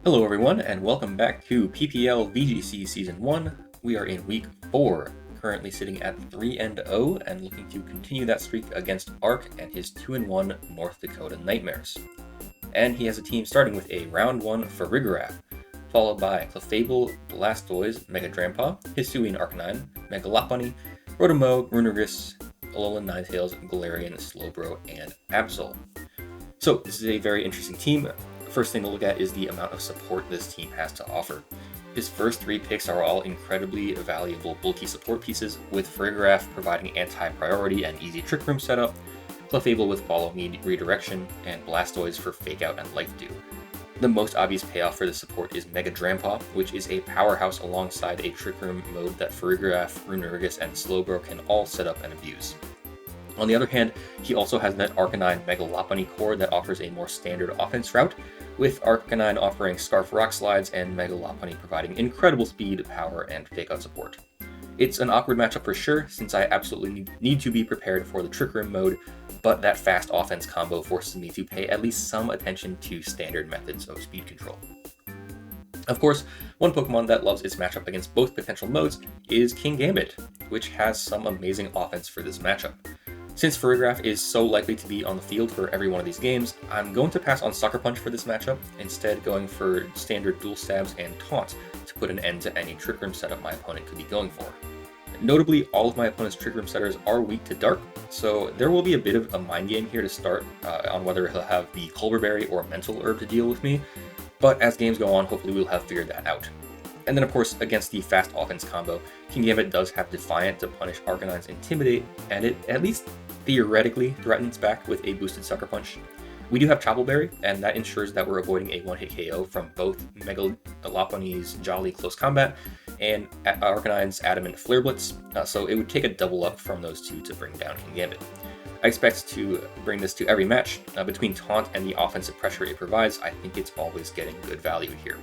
Hello everyone, and welcome back to PPL VGC Season 1. We are in Week 4, currently sitting at 3-0 and looking to continue that streak against Ark and his 2-1 North Dakota Nightmares. And he has a team starting with a Round 1 Farigiraf, followed by Clefable, Blastoise, Mega Drampa, Hisuian Arcanine, Mega Lopunny, Rotomogue, Runerigus, Alolan Ninetales, Galarian, Slowbro, and Absol. So this is a very interesting team. First thing to look at is the amount of support this team has to offer. His first 3 picks are all incredibly valuable bulky support pieces, with Farigiraf providing anti-priority and easy Trick Room setup, Clefable with Follow Me Redirection, and Blastoise for Fake Out and Life Dew. The most obvious payoff for this support is Mega Drampa, which is a powerhouse alongside a Trick Room mode that Farigiraf, Runerigus, and Slowbro can all set up and abuse. On the other hand, he also has that Arcanine Mega Lopunny core that offers a more standard offense route, with Arcanine offering Scarf Rock Slides and Mega Lopunny providing incredible speed, power, and fake out support. It's an awkward matchup for sure, since I absolutely need to be prepared for the Trick Room mode, but that fast offense combo forces me to pay at least some attention to standard methods of speed control. Of course, one Pokemon that loves its matchup against both potential modes is Kingambit, which has some amazing offense for this matchup. Since Farigiraf is so likely to be on the field for every one of these games, I'm going to pass on Sucker Punch for this matchup, instead going for standard Dual Stabs and Taunt to put an end to any Trick Room setup my opponent could be going for. Notably, all of my opponent's Trick Room setters are weak to Dark, so there will be a bit of a mind game here to start on whether he'll have the Colberberry or Mental Herb to deal with me, but as games go on, hopefully we'll have figured that out. And then of course, against the fast offense combo, Kingambit does have Defiant to punish Arcanine's Intimidate, and it at least theoretically threatens back with a boosted Sucker Punch. We do have Choppleberry, and that ensures that we're avoiding a one-hit KO from both Mega Lopunny's Jolly Close Combat and Arcanine's Adamant Flare Blitz, so it would take a double up from those two to bring down Kingambit. I expect to bring this to every match. Between Taunt and the offensive pressure it provides, I think it's always getting good value here.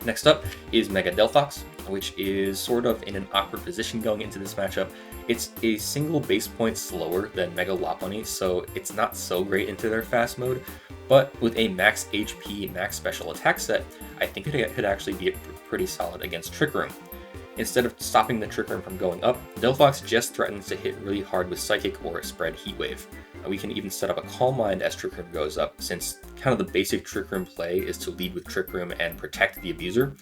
Next up is Mega Delphox, which is sort of in an awkward position going into this matchup. It's a single base point slower than Mega Lopunny, so it's not so great into their fast mode, but with a max HP, max special attack set, I think it could actually be pretty solid against Trick Room. Instead of stopping the Trick Room from going up, Delphox just threatens to hit really hard with Psychic or spread Heat Wave. We can even set up a Calm Mind as Trick Room goes up, since kind of the basic Trick Room play is to lead with Trick Room and protect the abuser.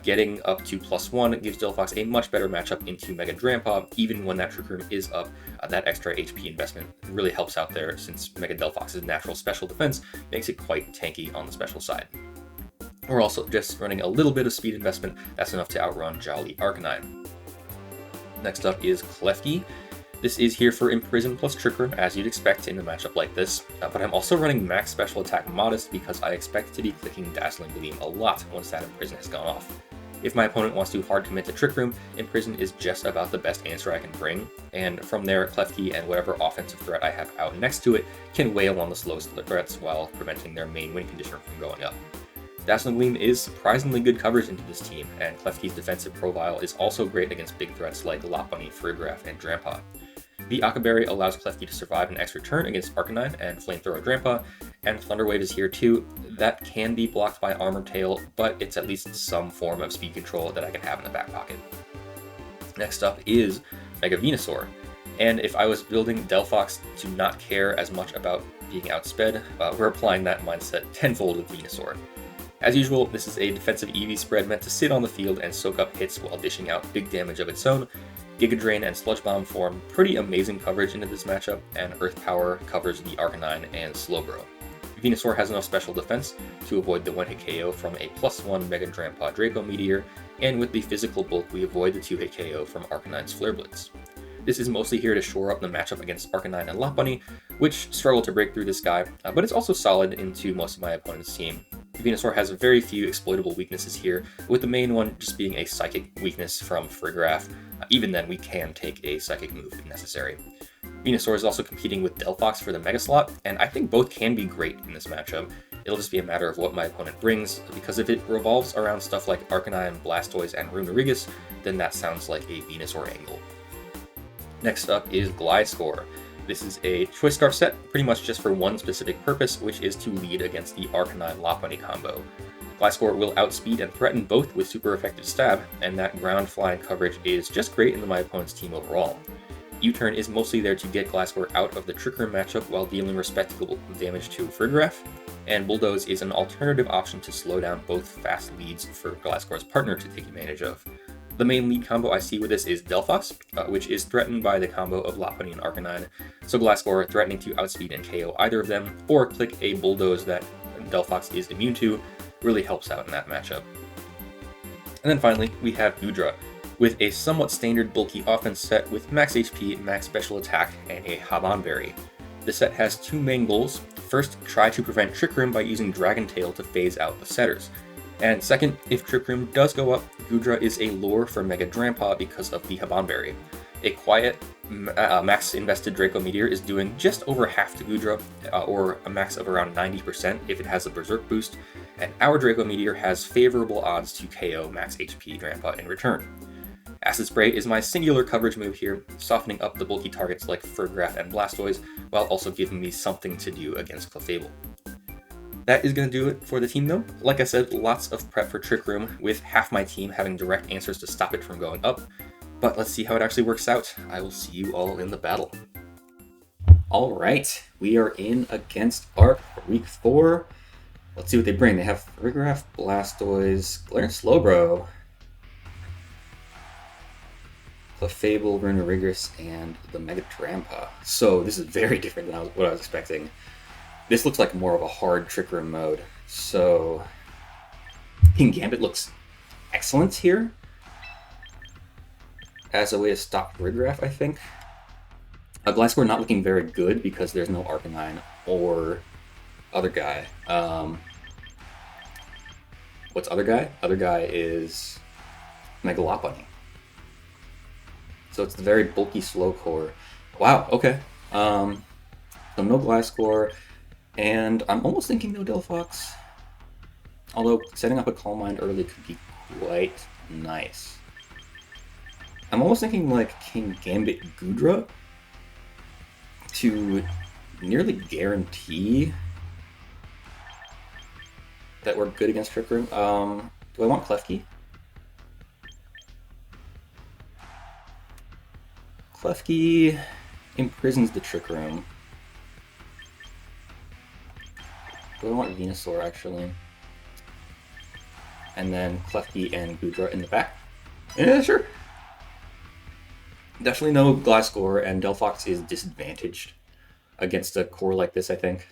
Getting up to +1 gives Delphox a much better matchup into Mega Drampa, even when that Trick Room is up. That extra HP investment really helps out there, since Mega Delphox's natural special defense makes it quite tanky on the special side. We're also just running a little bit of speed investment that's enough to outrun Jolly Arcanine. Next up is Klefki. This is here for Imprison plus Trick Room, as you'd expect in a matchup like this, but I'm also running max special attack Modest because I expect to be clicking Dazzling Gleam a lot once that Imprison has gone off. If my opponent wants to hard commit to Trick Room, Imprison is just about the best answer I can bring, and from there Klefki and whatever offensive threat I have out next to it can wail on the slowest threats while preventing their main win condition from going up. Dazzling Gleam is surprisingly good coverage into this team, and Klefki's defensive profile is also great against big threats like Lopunny, Farigiraf, and Drampa. The Akaberry allows Klefki to survive an extra turn against Arcanine and Flamethrower Drampa, and Thunder Wave is here too. That can be blocked by Armor Tail, but it's at least some form of speed control that I can have in the back pocket. Next up is Mega Venusaur, and if I was building Delphox to not care as much about being outsped, we're applying that mindset tenfold with Venusaur. As usual, this is a defensive EV spread meant to sit on the field and soak up hits while dishing out big damage of its own. Giga Drain and Sludge Bomb form pretty amazing coverage into this matchup, and Earth Power covers the Arcanine and Slowbro. Venusaur has enough special defense to avoid the one-hit KO from a +1 Mega Drampa Draco Meteor, and with the physical bulk we avoid the 2-hit KO from Arcanine's Flare Blitz. This is mostly here to shore up the matchup against Arcanine and Lopunny, which struggle to break through this guy, but it's also solid into most of my opponent's team. Venusaur has very few exploitable weaknesses here, with the main one just being a Psychic weakness from Farigiraf. Even then, we can take a Psychic move if necessary. Venusaur is also competing with Delphox for the Mega Slot, and I think both can be great in this matchup. It'll just be a matter of what my opponent brings, because if it revolves around stuff like Arcanine, Blastoise, and Runerigus, then that sounds like a Venusaur angle. Next up is Gliscor. This is a Choice Scarf set, pretty much just for one specific purpose, which is to lead against the Arcanine Lopunny combo. Gliscor will outspeed and threaten both with super effective stab, and that ground flying coverage is just great in my opponent's team overall. U-Turn is mostly there to get Gliscor out of the Trick Room matchup while dealing respectable damage to Farigiraf, and Bulldoze is an alternative option to slow down both fast leads for Gliscor's partner to take advantage of. The main lead combo I see with this is Delphox, which is threatened by the combo of Lopunny and Arcanine, so Gliscor threatening to outspeed and KO either of them, or click a Bulldoze that Delphox is immune to, really helps out in that matchup. And then finally, we have Goodra, with a somewhat standard bulky offense set with max HP, max special attack, and a Habanberry. The set has two main goals. First, try to prevent Trick Room by using Dragon Tail to phase out the setters. And second, if Trick Room does go up, Goodra is a lure for Mega Drampa because of the Habanberry. A quiet, max invested Draco Meteor is doing just over half to Goodra, or a max of around 90% if it has a Berserk boost, and our Draco Meteor has favorable odds to KO max HP Drampa in return. Acid Spray is my singular coverage move here, softening up the bulky targets like Farigiraf and Blastoise, while also giving me something to do against Clefable. That is going to do it for the team though. Like I said, lots of prep for Trick Room, with half my team having direct answers to stop it from going up, but let's see how it actually works out. I will see you all in the battle. Alright, we are in against Arc for Week 4. Let's see what they bring. They have Farigiraf, Blastoise, Galarian Slowbro, Clefable, Runerigus, and the Mega Drampa. So this is very different than what I was expecting. This looks like more of a hard Trick Room mode. So King Gambit looks excellent here as a way to stop Farigiraf, I think. Gliscor not looking very good because there's no Arcanine or other guy. What's other guy? Other guy is Mega Lopunny. So it's the very bulky slow core. Wow, okay. So no Gliscor, and I'm almost thinking no Delphox. Although setting up a Calm Mind early could be quite nice. I'm almost thinking like King Gambit Goodra to nearly guarantee that we're good against Trick Room. Do I want Klefki? Klefki imprisons the Trick Room. Do I want Venusaur, actually? And then Klefki and Goodra in the back? Yeah, sure. Definitely no Gliscor, and Delphox is disadvantaged against a core like this, I think.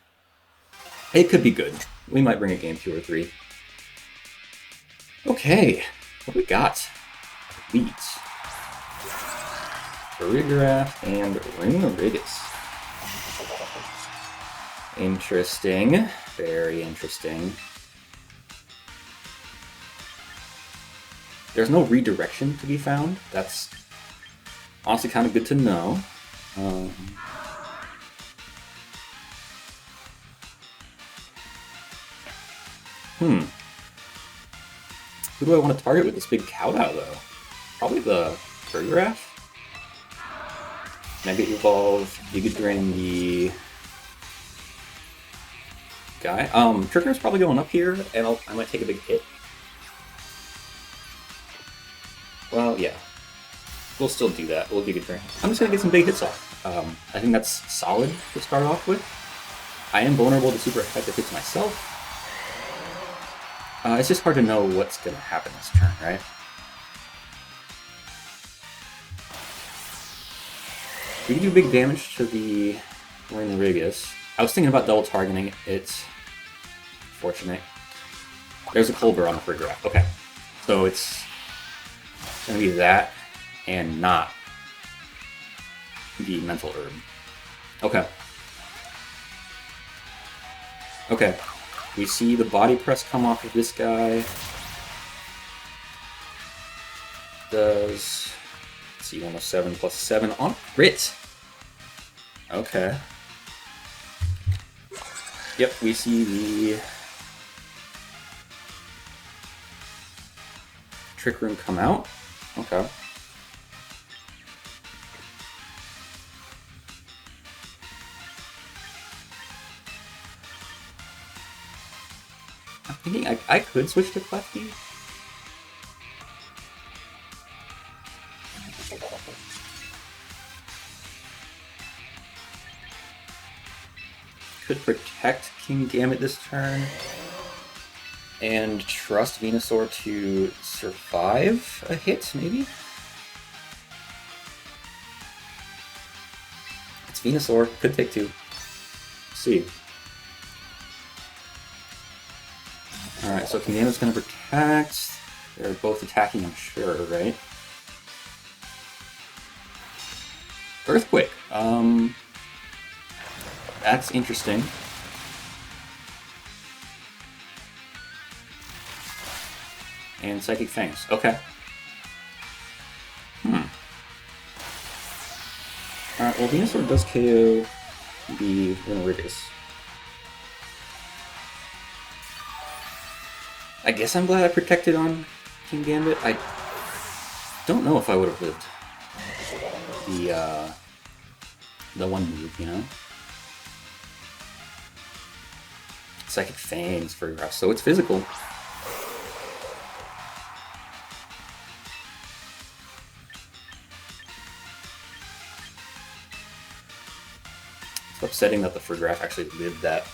It could be good. We might bring a game 2 or 3. Okay, what do we got? Beats. Farigiraf and Runerigus. Interesting. Very interesting. There's no redirection to be found. That's honestly kind of good to know. Who do I want to target with this big Kowtow, though? Probably the Farigiraf? Mega Evolve, Giga Drain the guy. Trick Room's probably going up here, and I might take a big hit. Well, yeah. We'll still do that. We'll Giga Drain. I'm just going to get some big hits off. I think that's solid to start off with. I am vulnerable to super effective hits myself. It's just hard to know what's going to happen this turn, right? We can do big damage to the Runerigus. I was thinking about double targeting. It's fortunate. There's a Colbur on the Farigiraf. Okay. So it's going to be that and not the Mental Herb. Okay. Okay. We see the body press come off of this guy. Does... Let's see, 107 plus 7 on crit. Okay. Yep, we see the Trick Room come out. Okay. Thinking I could switch to Klefki. Could protect King Gambit this turn and trust Venusaur to survive a hit, maybe? It's Venusaur, could take two. Let's see. Alright, so King Gambit's gonna protect. They're both attacking, I'm sure, right? Earthquake. That's interesting. And Psychic Fangs. Okay. Alright, well, Venusaur does KO the Winrigus. I guess I'm glad I protected on King Gambit. I don't know if I would have lived the one move, you know? Psychic Fangs for rough, so it's physical. It's upsetting that the Frograph actually lived that.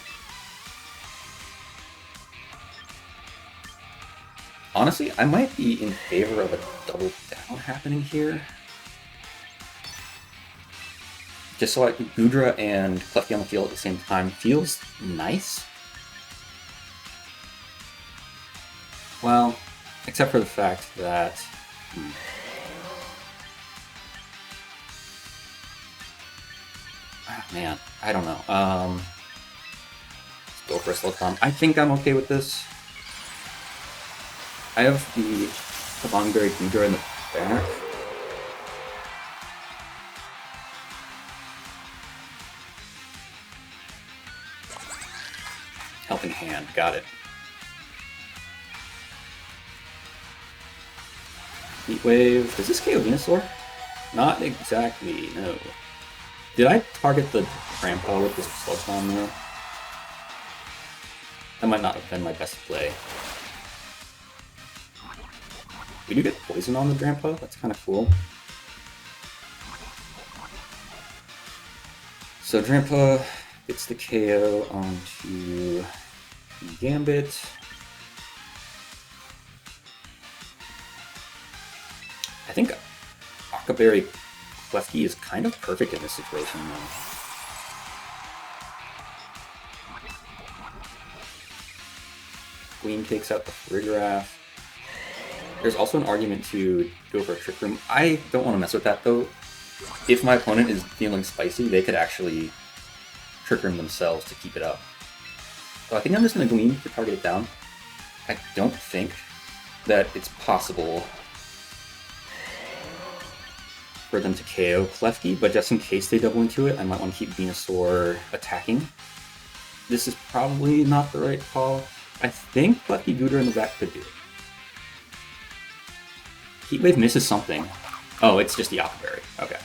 Honestly, I might be in favor of a double down happening here. Just so I can Goodra and Klefki on the field at the same time feels nice. Well, except for the fact that... man, I don't know. Let's go for a Slowpoke. I think I'm okay with this. I have the Pokebaldy Goodra in the back. Helping Hand, got it. Heat Wave. Does this KO Venusaur? Not exactly, no. Did I target the Grandpa with this Slowpoke there? That might not have been my best play. We do get poison on the Grandpa, that's kind of cool. So Grandpa gets the KO onto Gambit. I think Akaberry Klefki is kind of perfect in this situation though. Queen takes out the Frograph. There's also an argument to go for a Trick Room. I don't want to mess with that though. If my opponent is feeling spicy, they could actually Trick Room themselves to keep it up. So I think I'm just going to Gleam to target it down. I don't think that it's possible for them to KO Klefki, but just in case they double into it, I might want to keep Venusaur attacking. This is probably not the right call. I think Klefki Goodra in the back could do it. Heat Wave misses something. Oh, it's just the Akaberry. Okay.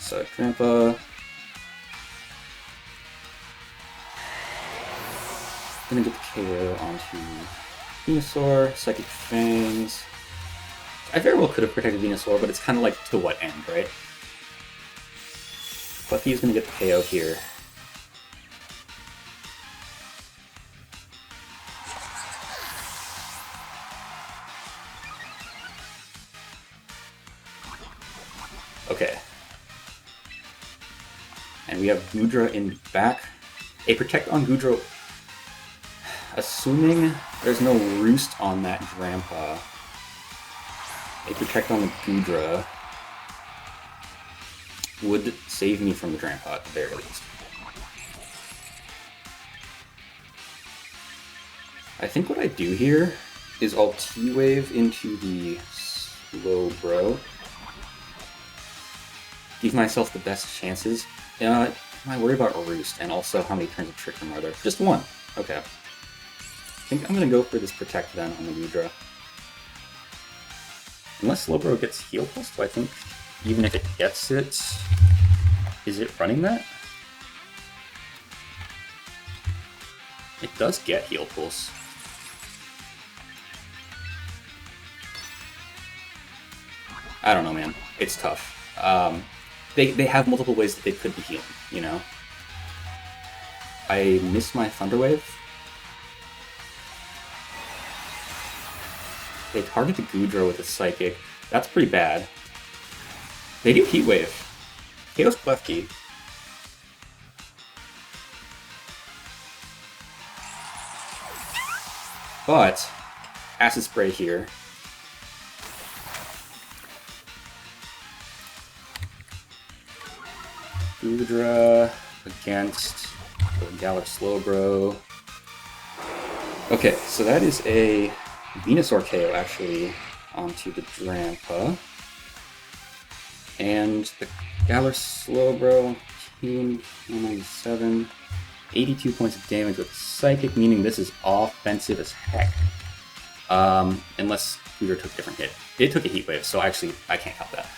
So Grandpa. Gonna get the KO onto Venusaur, Psychic Fangs. I very well could have protected Venusaur, but it's kind of like to what end, right? Klefki is gonna get the KO here. Okay. And we have Goodra in back. A Protect on Goodra, assuming there's no Roost on that Grandpa. A Protect on the Goodra would save me from the Grandpa at the very least. I think what I do here is I'll T-Wave into the Slowbro. Give myself the best chances. Am I worried about Roost? And also, how many turns of Trick Room are there? Just one. Okay. I think I'm going to go for this Protect then on the Goodra. Unless Slowbro gets Heal Plus, so I think even if it gets it, is it running that? It does get Heal Pulse. I don't know, man. It's tough. They have multiple ways that they could be healing, you know? I missed my Thunder Wave. They target the Goodra with a Psychic. That's pretty bad. They do Heat Wave. KO's Klefki. But Acid Spray here. Goodra against the Galar Slowbro. Okay, so that is a Venusaur KO actually onto the Drampa. And the Galar Slowbro, team 197, 82 points of damage with Psychic, meaning this is offensive as heck. Unless Goodra took a different hit. It took a Heat Wave, so actually I can't count that.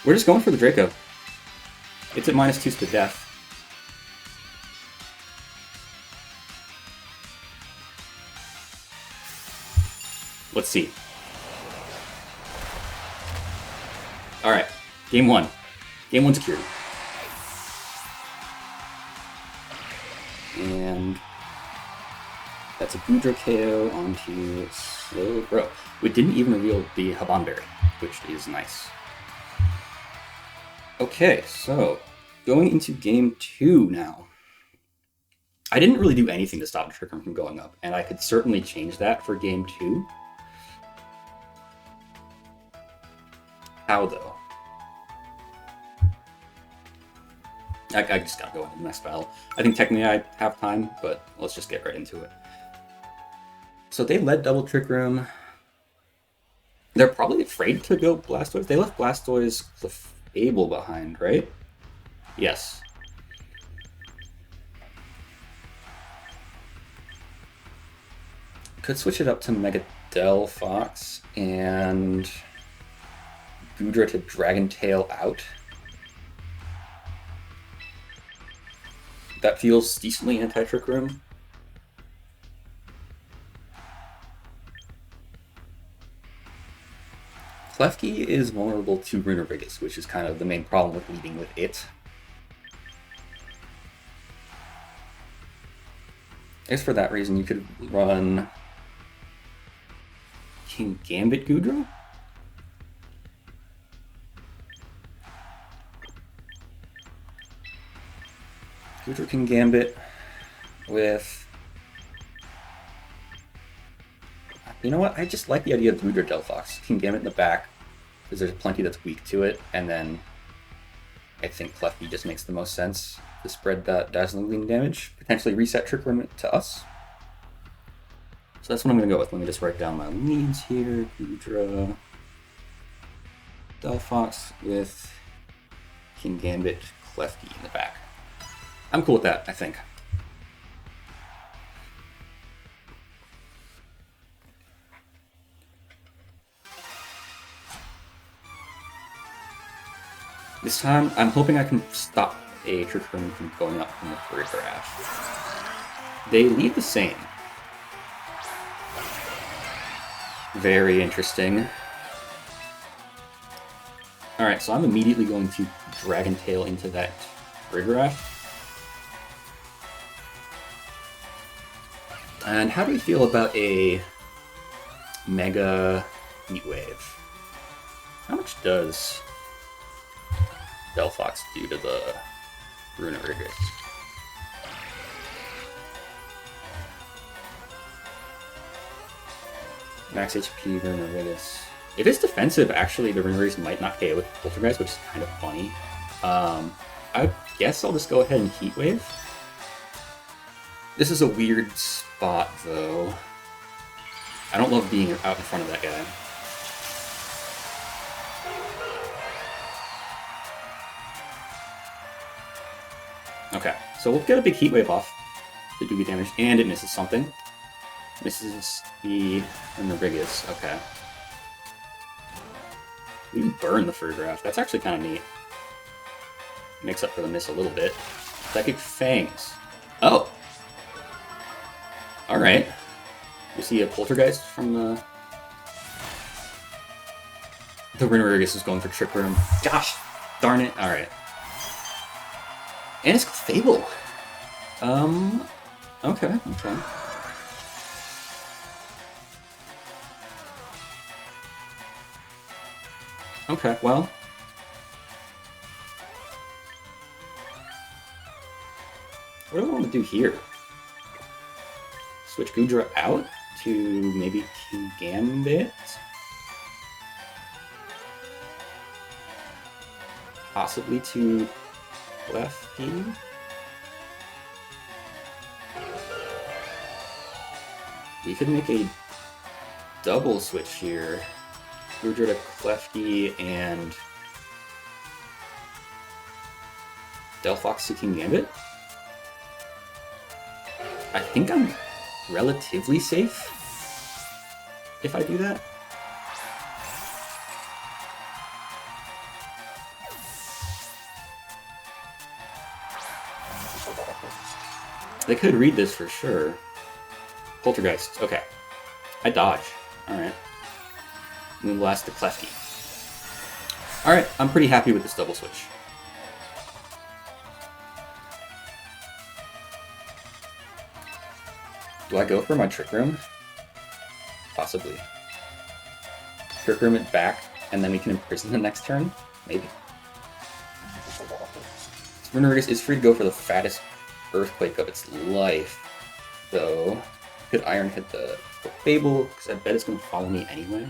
We're just going for the Draco. It's at -2 to death. Let's see. Alright, game 1. Game 1 secured. And that's a Goodra KO onto Slowbro. We didn't even reveal the Habanberry, which is nice. Okay, so going into game 2 now. I didn't really do anything to stop the Trick Room from going up, and I could certainly change that for game 2. How though? I just gotta go into the next battle. I think technically I have time, but let's just get right into it. So they led double Trick Room. They're probably afraid to go Blastoise. They left Blastoise Clefable behind, right? Yes. Could switch it up to Mega Delphox and Goodra to Dragon Tail out. That feels decently anti-Trick Room. Klefki is vulnerable to Runerigus, which is kind of the main problem with leading with it. I guess for that reason you could run King Gambit Goodra? Goodra King Gambit with... You know what? I just like the idea of Goodra Delphox. King Gambit in the back, because there's plenty that's weak to it, and then I think Klefki just makes the most sense to spread that Dazzling Gleam damage, potentially reset Trick Room to us. So that's what I'm going to go with. Let me just write down my leads here. Goodra Delphox with King Gambit, Klefki in the back. I'm cool with that, I think. This time, I'm hoping I can stop a Trick Room from going up from the Graph. They lead the same. Very interesting. Alright, so I'm immediately going to Dragon Tail into that Graph. And how do you feel about a Mega Heat Wave? How much does Delphox do to the Runerigus? Max HP Runerigus. If it's defensive, actually the Runerigus might not KO with Poltergeist, which is kind of funny. I guess I'll just go ahead and Heat Wave. This is a weird spot, though. I don't love being out in front of that guy. Okay, so we'll get a big Heat Wave off to do damage, and it misses something. Misses the Runerigus. Okay. We can burn the Graph. That's actually kind of neat. Makes up for the miss a little bit. Psychic Fangs. Oh! Alright. You see a Poltergeist from the... The Rinorigus is going for Trick Room. Gosh, darn it. Alright. And it's Fable. Okay. Okay, well... What do I want to do here? Switch Goodra out to maybe King Gambit? Possibly to Lefty? We could make a double switch here. Goodra to Klefki and Delphox to King Gambit. I think I'm relatively safe if I do that. They could read this for sure. Poltergeist. Okay. I dodge. Alright. Moonblast to Klefki. Alright, I'm pretty happy with this double switch. Do I go for my Trick Room? Possibly. Trick Room it back, and then we can imprison the next turn? Maybe. Rinorigus is free to go for the fattest Earthquake of its life, though. Could Iron hit the Fable, because I bet it's going to follow me anyway.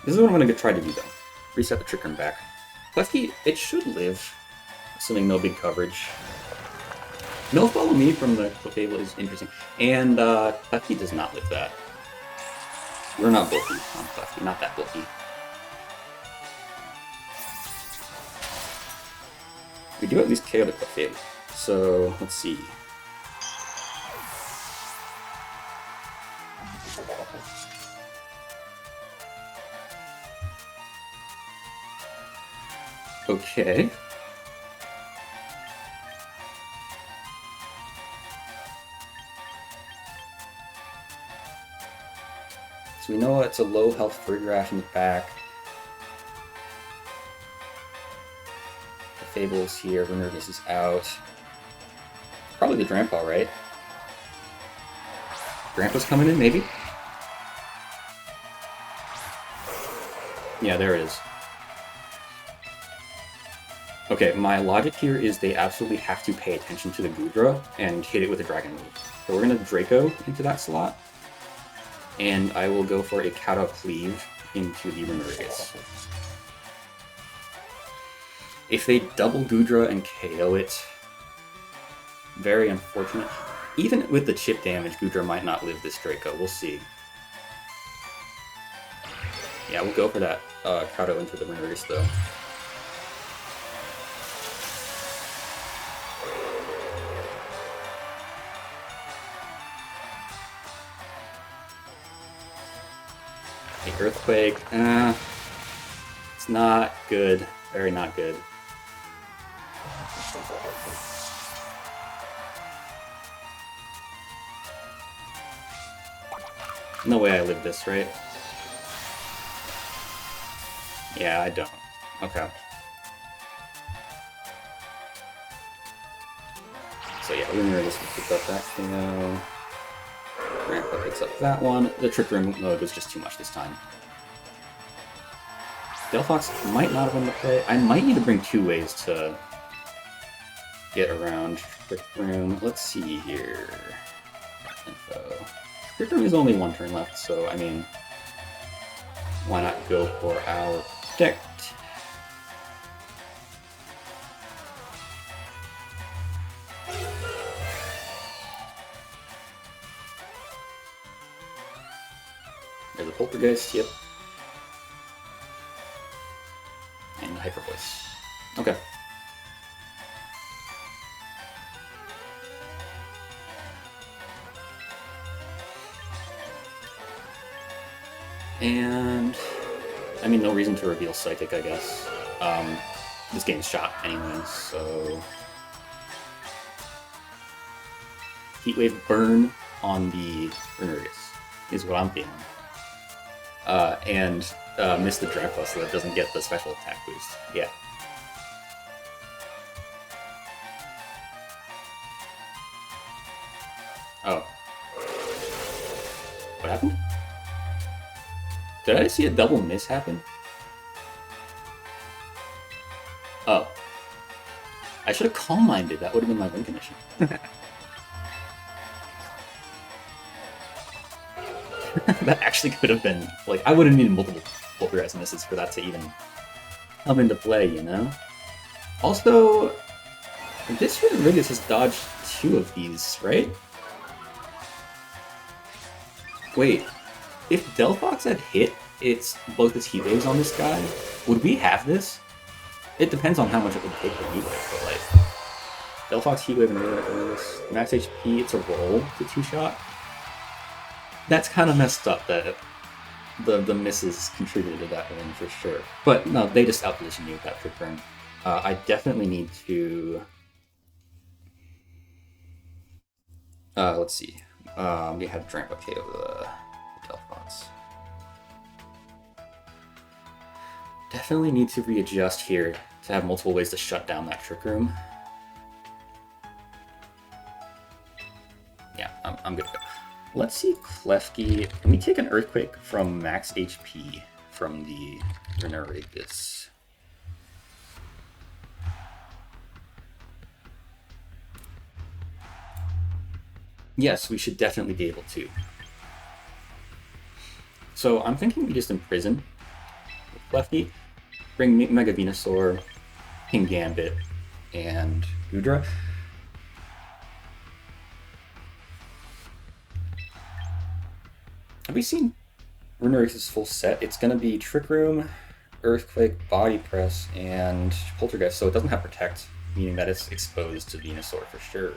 This is what I'm going to try to do, though. Reset the Trick Room back. Klefki, it should live, assuming no big coverage. No follow me from the Fable is interesting. And Klefki does not live that. We're not bulky on Klefki, not that bulky. We do at least KO the Klefki. So, let's see. Okay. So we know it's a low health Friggrash in the back. The Fable's here, Rinorigus is out. Probably the Drampa, right? Drampa's coming in, maybe? Yeah, there it is. Okay, my logic here is they absolutely have to pay attention to the Goodra and hit it with a Dragon move. So we're going to Draco into that slot. And I will go for a Kowtow Cleave into the Rinorigus. If they double Goodra and KO it, very unfortunate. Even with the chip damage, Goodra might not live this Draco. We'll see. Yeah, we'll go for that Kowtow into the Rinorigus, though. The Earthquake, it's not good. Very not good. No way I live this, right? Yeah, I don't. Okay. So yeah, Rinorigus will pick up that KO. Drampa picks up that one. The Trick Room mode was just too much this time. Delphox might not have been the play. I might need to bring two ways to get around Trick Room. Let's see here. Info. Trick Room is only one turn left, so I mean, why not go for our Protect? There's a Poltergeist, yep. And Hyper Voice. Okay. And I mean, no reason to reveal Psychic, I guess. This game's shot anyway, so Heat Wave burn on the Renurius is what I'm feeling. And miss the Drag Plus so that it doesn't get the special attack boost. Yeah. Oh. What happened? Did I see a double miss happen? Oh. I should have Calm Minded. That would have been my win condition. That actually could have been, like, I would have needed multiple Poltergeist misses for that to even come into play, you know? Also, this Renurius has dodged 2 of these, right? Wait, if Delphox had hit both its Heat Waves on this guy, would we have this? It depends on how much it would take for Heat Wave, but like, Delphox, Heat Wave, and Renurius, max HP, it's a roll to 2-shot. That's kind of messed up that the misses contributed to that win for sure. But no, they just outposition you with that Trick Room. I definitely need to... let's see. We had Drank okay over the Delphox. Definitely need to readjust here to have multiple ways to shut down that Trick Room. Yeah, I'm good to go. Let's see Klefki. Can we take an Earthquake from max HP from the Renurius? Yes, we should definitely be able to. So I'm thinking we just imprison Klefki, bring Mega Venusaur, King Gambit, and Goodra. Have we seen Renurius' full set? It's going to be Trick Room, Earthquake, Body Press, and Poltergeist, so it doesn't have Protect, meaning that it's exposed to Venusaur for sure.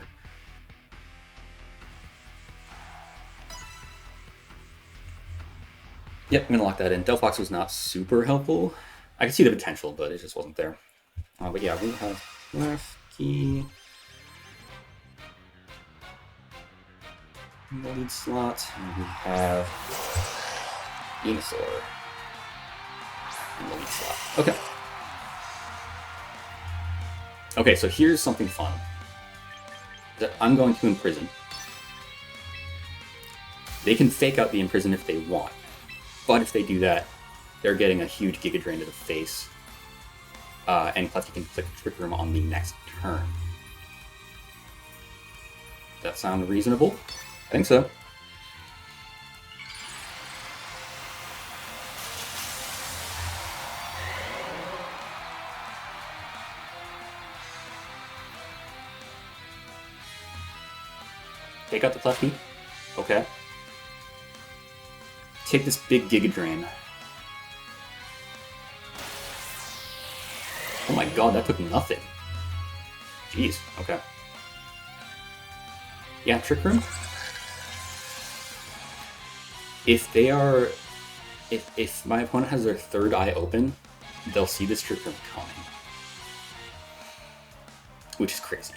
Yep, I'm going to lock that in. Delphox was not super helpful. I could see the potential, but it just wasn't there. But yeah, we have Klefki in the lead slot, and we have Venusaur in the lead slot. Okay. Okay, so here's something fun that I'm going to imprison. They can fake out the imprison if they want, but if they do that, they're getting a huge Giga Drain to the face, and Klefki can click Trick Room on the next turn. Does that sound reasonable? I think so. Take out the Klefki. Okay. Take this big Giga Drain. Oh my god, that took nothing. Jeez, okay. Yeah, Trick Room. If they are... If my opponent has their third eye open, they'll see this Trick Room coming. Which is crazy.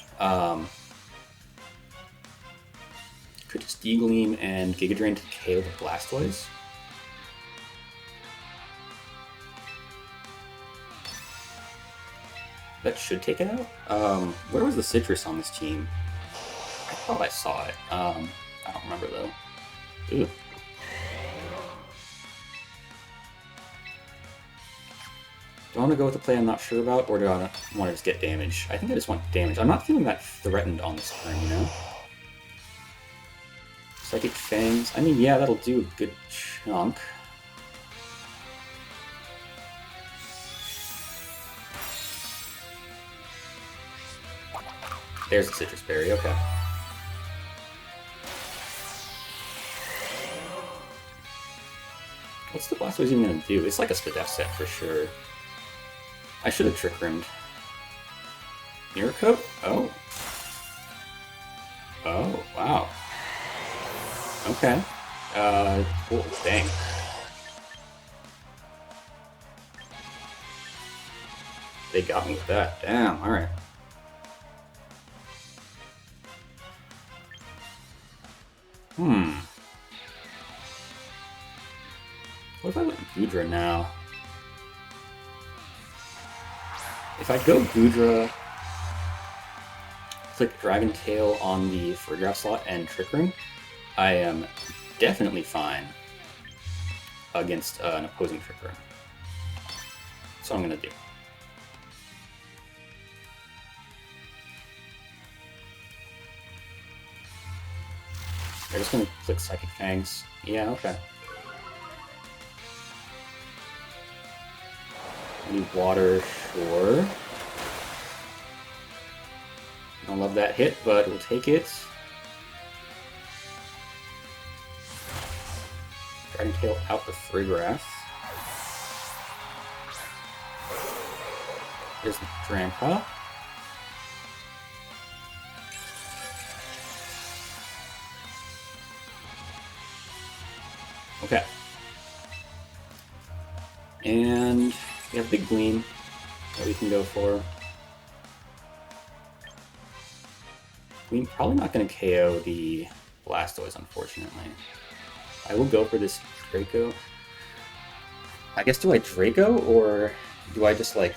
Could just D-Gleam and Giga Drain to KO the Blastoise. That should take it out. Where was the Citrus on this team? I thought I saw it. I don't remember though. Ooh. Do I want to go with the play I'm not sure about, or do I want to just get damage? I think I just want damage. I'm not feeling that threatened on this turn, you know? Psychic Fangs. I mean, yeah, that'll do a good chunk. There's the Citrus Berry, okay. What's the Blastoise even gonna do? It's like a Spadef set for sure. I should have Trick Rimmed. Mirror Coat? Oh. Oh, wow. Okay. Cool, dang. They got me with that. Damn, alright. What if I went Gudra now? If I go Gudra, click Dragon Tail on the Freegraph slot and Trick Room, I am definitely fine against an opposing Trick Room. That's what I'm going to do. I'm just going to click Psychic Fangs. Yeah, okay. I need water, sure. I don't love that hit, but we'll take it. Dragon Tail out the Freegraph. Here's the Drampa. Okay. And we have Big Gleam that we can go for. Gleam probably not going to KO the Blastoise, unfortunately. I will go for this Draco. I guess, do I Draco, or do I just, like,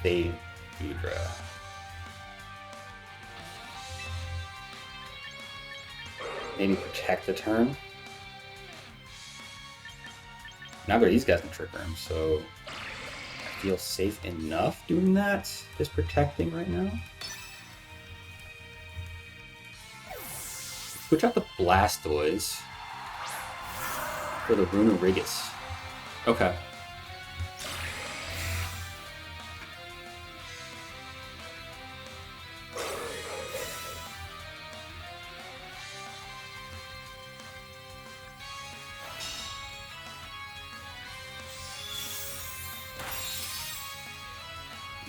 fade Gudra? Maybe protect the turn. Neither of these guys can Trick Room, so I feel safe enough doing that. Just protecting right now. Switch out the Blastoise for the Runerigus. Okay.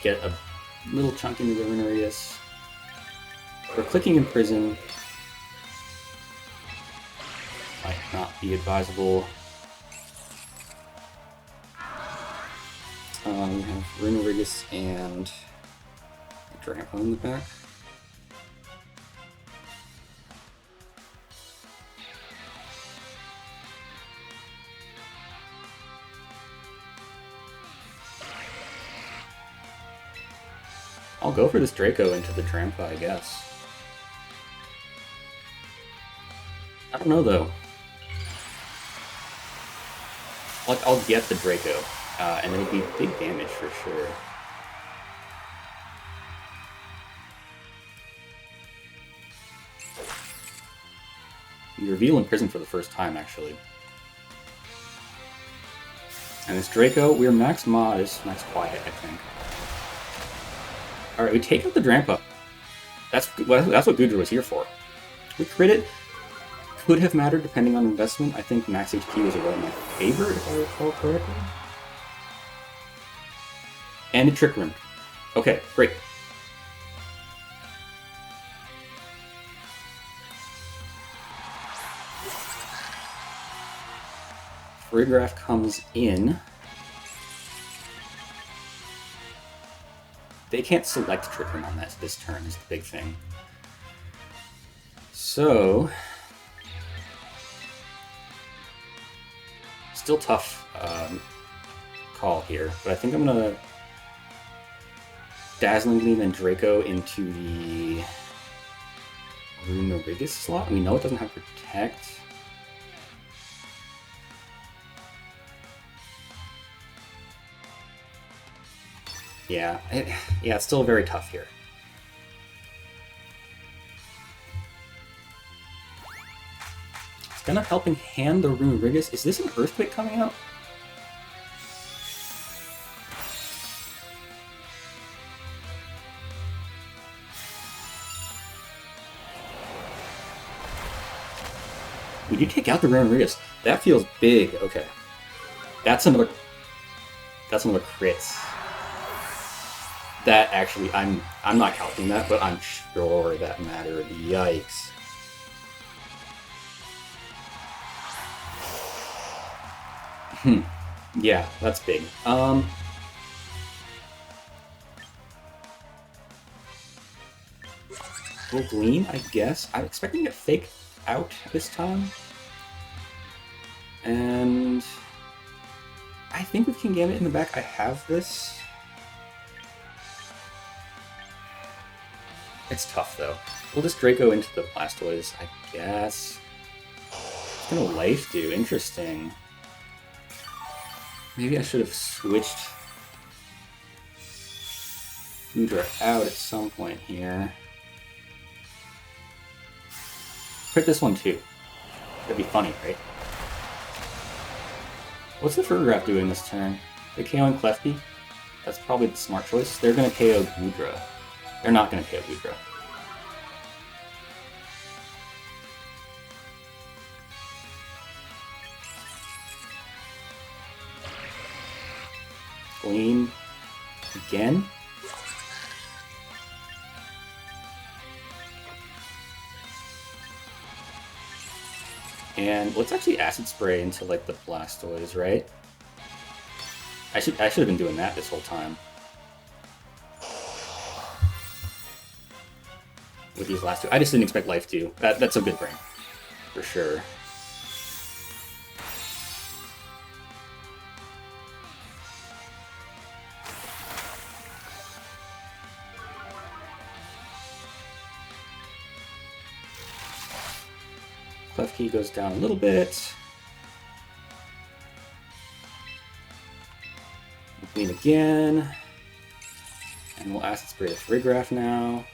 Get a little chunk into the Runerigus. We're clicking Imprison. Might not be advisable. We have Runerigus and Drampa in the back. I'll go for this Draco into the Drampa, I guess. I don't know, though. Like, I'll get the Draco, and it'll be big damage for sure. You reveal Imprison for the first time, actually. And this Draco, we're max Modest, max Quiet, I think. Alright, we take out the Drampa. That's what Gudra was here for. We crit it. Could have mattered depending on investment. I think max HP was around my favor, if I recall correctly. And a Trick Room. Okay, great. Freegraph comes in. They can't select Trick Room on this turn is the big thing. So, still tough call here, but I think I'm gonna Dazzling Gleam and Draco into the Runerigus slot. We know it doesn't have Protect. Yeah, it's still very tough here. It's gonna helping hand the Runerigus. Is this an Earthquake coming out? We do take out the Runerigus. That feels big. Okay, that's another crit. That actually, I'm not counting that, but I'm sure that mattered. Yikes. Yeah, that's big. Full Gleam, I guess. I'm expecting to get Fake out this time. And I think with Kingambit in the back, I have this. It's tough, though. We'll just Draco into the Blastoise, I guess. What's gonna Life do? Interesting. Maybe I should have switched Goodra out at some point here. Crit this one, too. That'd be funny, right? What's the Fergraph doing this turn? They're KOing Klefki? That's probably the smart choice. They're gonna KO Goodra. They're not gonna KO Goodra. Gleam again. And let's actually Acid Spray into like the Blastoise, right? I should have been doing that this whole time. With these last two. I just didn't expect Life to. That's a good brain. For sure. Klefki goes down a little bit. Clean again. And we'll Acid Spray the Fergraph now.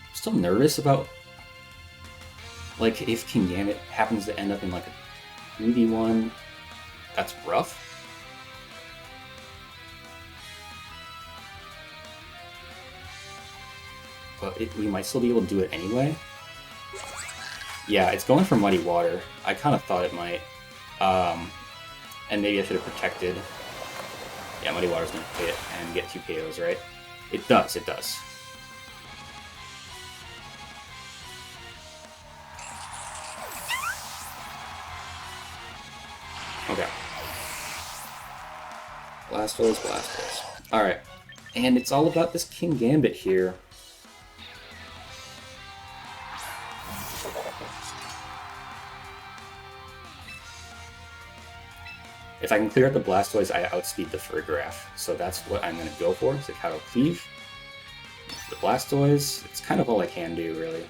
I'm still nervous about, like, if Kingambit happens to end up in, like, a 2v1. That's rough. But we might still be able to do it anyway. Yeah, it's going for Muddy Water. I kind of thought it might. And maybe I should have protected. Yeah, Muddy Water's going to hit and get 2 KOs, right? It does, it does. Okay. Blastoise, Blastoise. Alright. And it's all about this Kingambit here. If I can clear out the Blastoise, I outspeed the Fergraph. So that's what I'm going to go for, is a Kato Cleave. The Blastoise, it's kind of all I can do, really.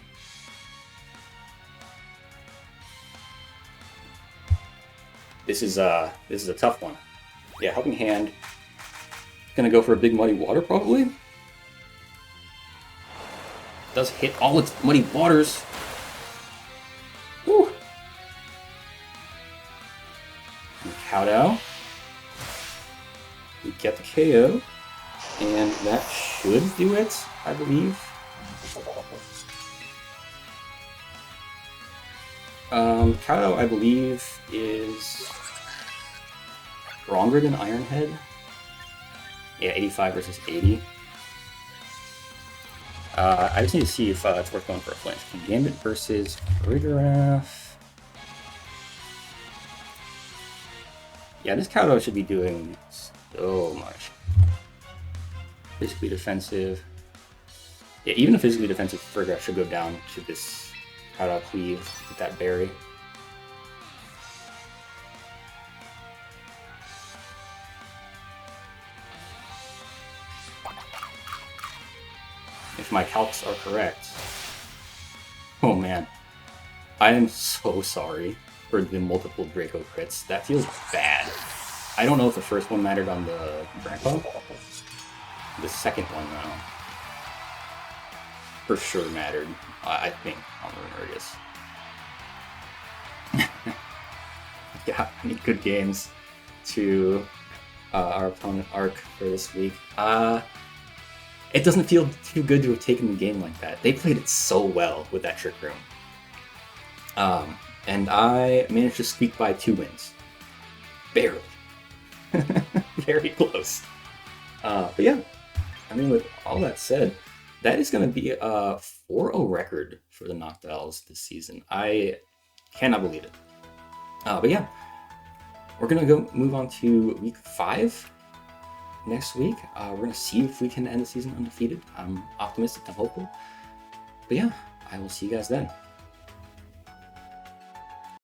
This is a tough one. Yeah, Helping Hand. Gonna go for a big Muddy Water, probably. Does hit all its Muddy Waters. Woo! Kowtow. We get the KO. And that should do it, I believe. Kowtow, I believe, is stronger than Iron Head. Yeah, 85 versus 80. I just need to see if it's worth going for a flinch. Kingambit versus Fergraph. Yeah, this Kowtow should be doing so much. Physically defensive. Yeah, even a physically defensive Fergraph should go down to this Kowtow Cleave with that berry. If my calcs are correct. Oh man. I am so sorry for the multiple Draco crits. That feels bad. I don't know if the first one mattered on the Grandpa. The second one, though, for sure mattered, I think, on Runerigus. Yeah, I need good games to our opponent Arc for this week. It doesn't feel too good to have taken the game like that. They played it so well with that Trick Room. And I managed to squeak by 2 wins. Barely. Very close. But yeah, I mean, with all that said, that is going to be a 4-0 record for the Noctowls this season. I cannot believe it. But yeah, we're going to go move on to week 5 next week. We're going to see if we can end the season undefeated. I'm optimistic, I'm hopeful. But yeah, I will see you guys then.